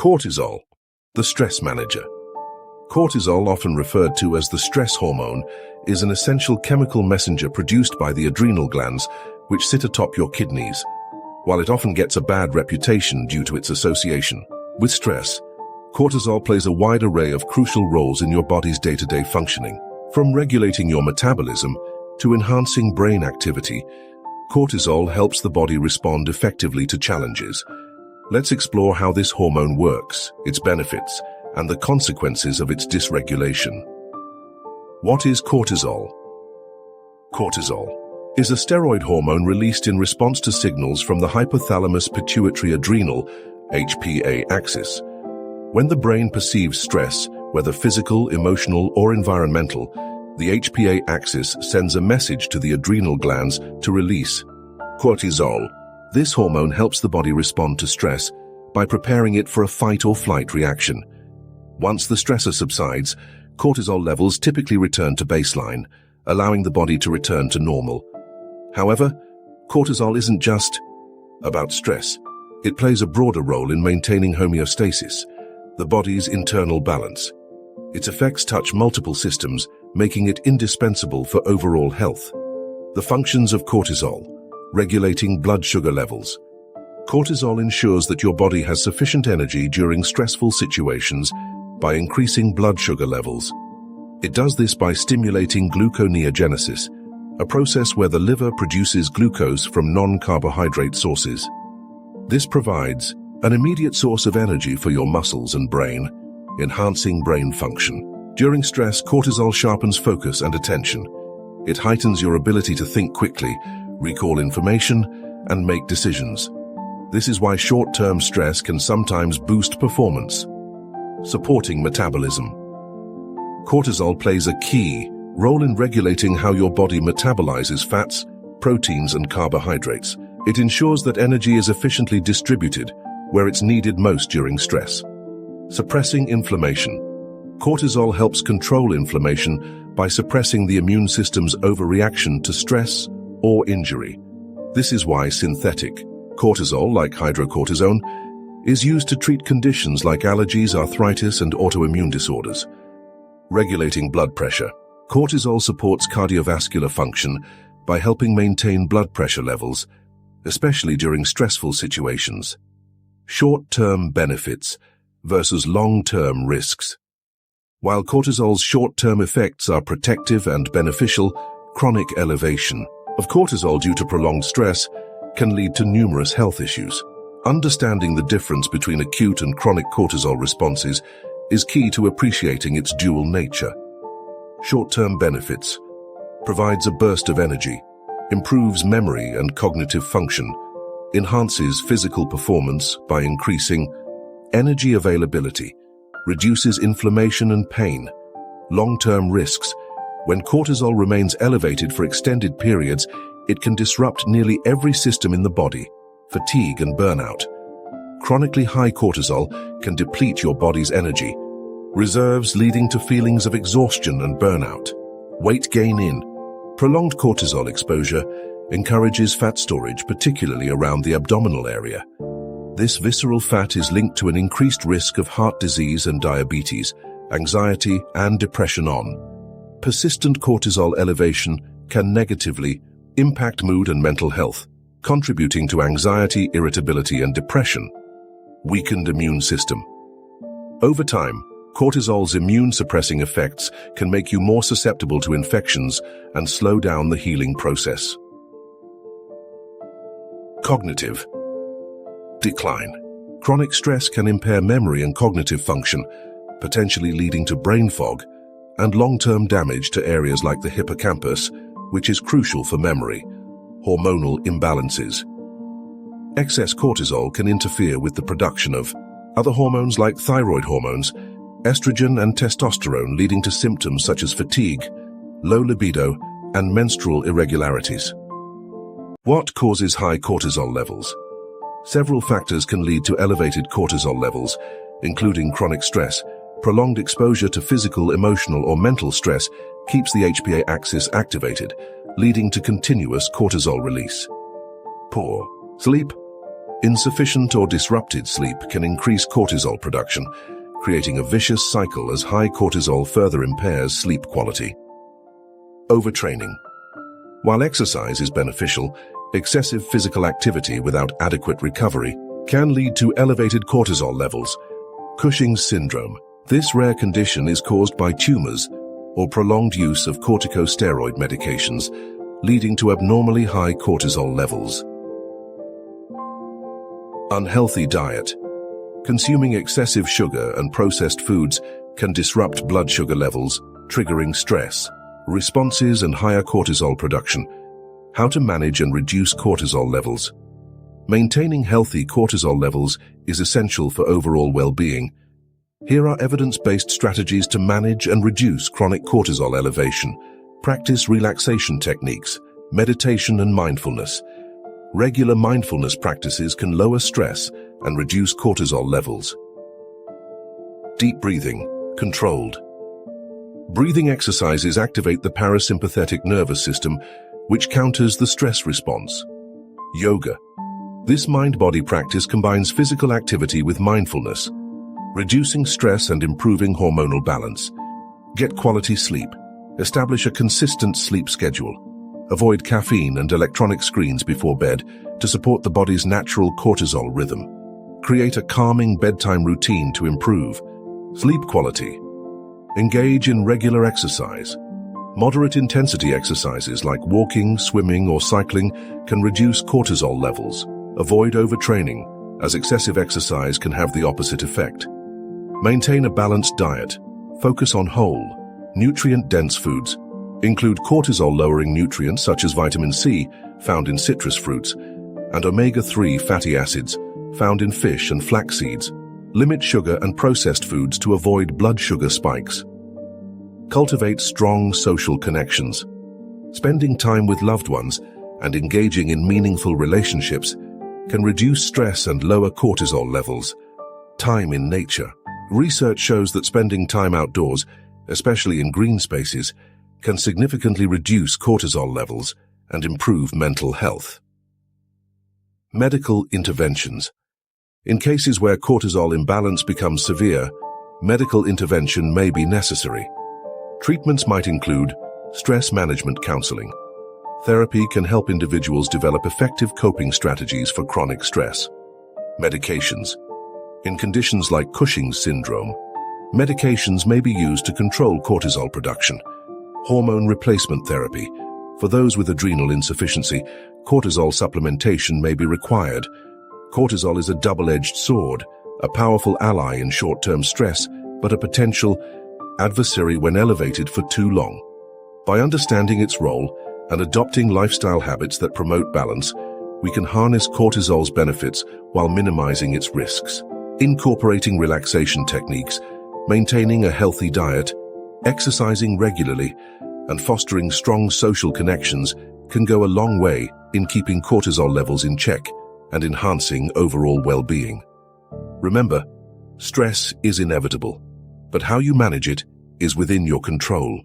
Cortisol, the stress manager. Cortisol, often referred to as the stress hormone, is an essential chemical messenger produced by the adrenal glands, which sit atop your kidneys. While it often gets a bad reputation due to its association with stress, cortisol plays a wide array of crucial roles in your body's day-to-day functioning. From regulating your metabolism to enhancing brain activity, cortisol helps the body respond effectively to challenges. Let's explore how this hormone works, its benefits, and the consequences of its dysregulation. What is cortisol? Cortisol is a steroid hormone released in response to signals from the hypothalamus-pituitary-adrenal (HPA) axis. When the brain perceives stress, whether physical, emotional, or environmental, the HPA axis sends a message to the adrenal glands to release cortisol. This hormone helps the body respond to stress by preparing it for a fight-or-flight reaction. Once the stressor subsides, cortisol levels typically return to baseline, allowing the body to return to normal. However, cortisol isn't just about stress. It plays a broader role in maintaining homeostasis, the body's internal balance. Its effects touch multiple systems, making it indispensable for overall health. The functions of cortisol: regulating blood sugar levels. Cortisol ensures that your body has sufficient energy during stressful situations by increasing blood sugar levels. It does this by stimulating gluconeogenesis, a process where the liver produces glucose from non-carbohydrate sources. This provides an immediate source of energy for your muscles and brain, enhancing brain function. During stress, cortisol sharpens focus and attention. It heightens your ability to think quickly, recall information, and make decisions. This is why short-term stress can sometimes boost performance. Supporting metabolism. Cortisol plays a key role in regulating how your body metabolizes fats, proteins, and carbohydrates. It ensures that energy is efficiently distributed where it's needed most during stress. Suppressing inflammation. Cortisol helps control inflammation by suppressing the immune system's overreaction to stress or injury. This is why synthetic cortisol, like hydrocortisone, is used to treat conditions like allergies, arthritis, and autoimmune disorders. Regulating blood pressure. Cortisol supports cardiovascular function by helping maintain blood pressure levels, especially during stressful situations. Short-term benefits versus long-term risks. While cortisol's short-term effects are protective and beneficial, chronic elevation of cortisol due to prolonged stress can lead to numerous health issues. Understanding the difference between acute and chronic cortisol responses is key to appreciating its dual nature. Short-term benefits: provides a burst of energy, improves memory and cognitive function, enhances physical performance by increasing energy availability, reduces inflammation and pain. Long-term risks: when cortisol remains elevated for extended periods, it can disrupt nearly every system in the body. Fatigue and burnout. Chronically high cortisol can deplete your body's energy reserves, leading to feelings of exhaustion and burnout. Weight gain. Prolonged cortisol exposure encourages fat storage, particularly around the abdominal area. This visceral fat is linked to an increased risk of heart disease and diabetes, anxiety, and depression. Persistent cortisol elevation can negatively impact mood and mental health, contributing to anxiety, irritability, and depression. Weakened immune system. Over time, cortisol's immune-suppressing effects can make you more susceptible to infections and slow down the healing process. Cognitive decline. Chronic stress can impair memory and cognitive function, potentially leading to brain fog and long-term damage to areas like the hippocampus, which is crucial for memory. Hormonal imbalances. Excess cortisol can interfere with the production of other hormones like thyroid hormones, estrogen, and testosterone, leading to symptoms such as fatigue, low libido, and menstrual irregularities. What causes high cortisol levels? Several factors can lead to elevated cortisol levels, including chronic stress. Prolonged exposure to physical, emotional, or mental stress keeps the HPA axis activated, leading to continuous cortisol release. Poor sleep. Insufficient or disrupted sleep can increase cortisol production, creating a vicious cycle as high cortisol further impairs sleep quality. Overtraining. While exercise is beneficial, excessive physical activity without adequate recovery can lead to elevated cortisol levels. Cushing's syndrome. This rare condition is caused by tumors or prolonged use of corticosteroid medications, leading to abnormally high cortisol levels. Unhealthy diet. Consuming excessive sugar and processed foods can disrupt blood sugar levels, triggering stress responses and higher cortisol production. How to manage and reduce cortisol levels. Maintaining healthy cortisol levels is essential for overall well-being. Here are evidence-based strategies to manage and reduce chronic cortisol elevation. Practice relaxation techniques, meditation and mindfulness. Regular mindfulness practices can lower stress and reduce cortisol levels. Deep breathing, controlled. Breathing exercises activate the parasympathetic nervous system, which counters the stress response. Yoga. This mind-body practice combines physical activity with mindfulness, reducing stress and improving hormonal balance. Get quality sleep. Establish a consistent sleep schedule. Avoid caffeine and electronic screens before bed to support the body's natural cortisol rhythm. Create a calming bedtime routine to improve sleep quality. Engage in regular exercise. Moderate intensity exercises like walking, swimming, or cycling can reduce cortisol levels. Avoid overtraining, as excessive exercise can have the opposite effect. Maintain a balanced diet. Focus on whole, nutrient-dense foods. Include cortisol-lowering nutrients such as vitamin C, found in citrus fruits, and omega-3 fatty acids, found in fish and flax seeds. Limit sugar and processed foods to avoid blood sugar spikes. Cultivate strong social connections. Spending time with loved ones and engaging in meaningful relationships can reduce stress and lower cortisol levels. Time in nature. Research shows that spending time outdoors, especially in green spaces, can significantly reduce cortisol levels and improve mental health. Medical interventions. In cases where cortisol imbalance becomes severe, medical intervention may be necessary. Treatments might include stress management counseling. Therapy can help individuals develop effective coping strategies for chronic stress. Medications. In conditions like Cushing's syndrome, medications may be used to control cortisol production. Hormone replacement therapy. For those with adrenal insufficiency, cortisol supplementation may be required. Cortisol is a double-edged sword, a powerful ally in short-term stress, but a potential adversary when elevated for too long. By understanding its role and adopting lifestyle habits that promote balance, we can harness cortisol's benefits while minimizing its risks. Incorporating relaxation techniques, maintaining a healthy diet, exercising regularly, and fostering strong social connections can go a long way in keeping cortisol levels in check and enhancing overall well-being. Remember, stress is inevitable, but how you manage it is within your control.